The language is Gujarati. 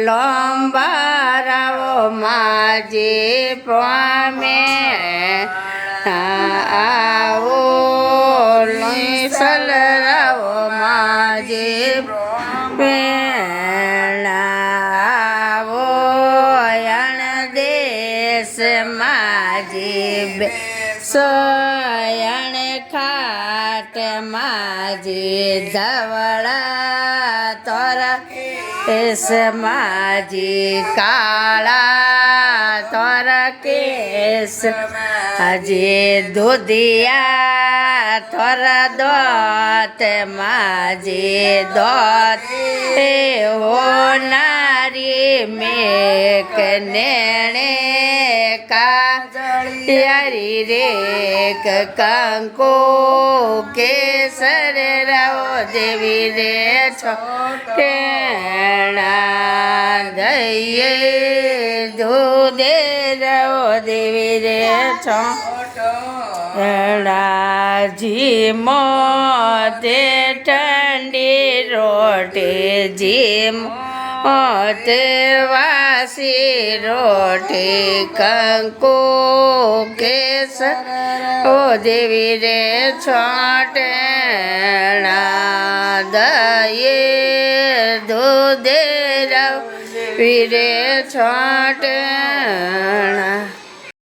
લંબારાવો માજી પામે આવો સલરાવો માજી પેણાવો યણ દેશ માજી સોયણ ખાટ માજી ધવળા તોરા એસ માજી કાળા તોરા કેસ માજી દૂધિયા તોરા દોત માજી દોત હોનારી મેક નેણે કાજળી રેક કંકો કેસર રાવો દેવી રે છો દઈએ દૂધે રવો દેવી રે છો જી મોતે ઠંડી રોટી જી મોતે વાસી રોટી કંકુ કેસર ઓ દેવી રે છોટેણા દઈએ દૂધે રવ વીરે છોટેણા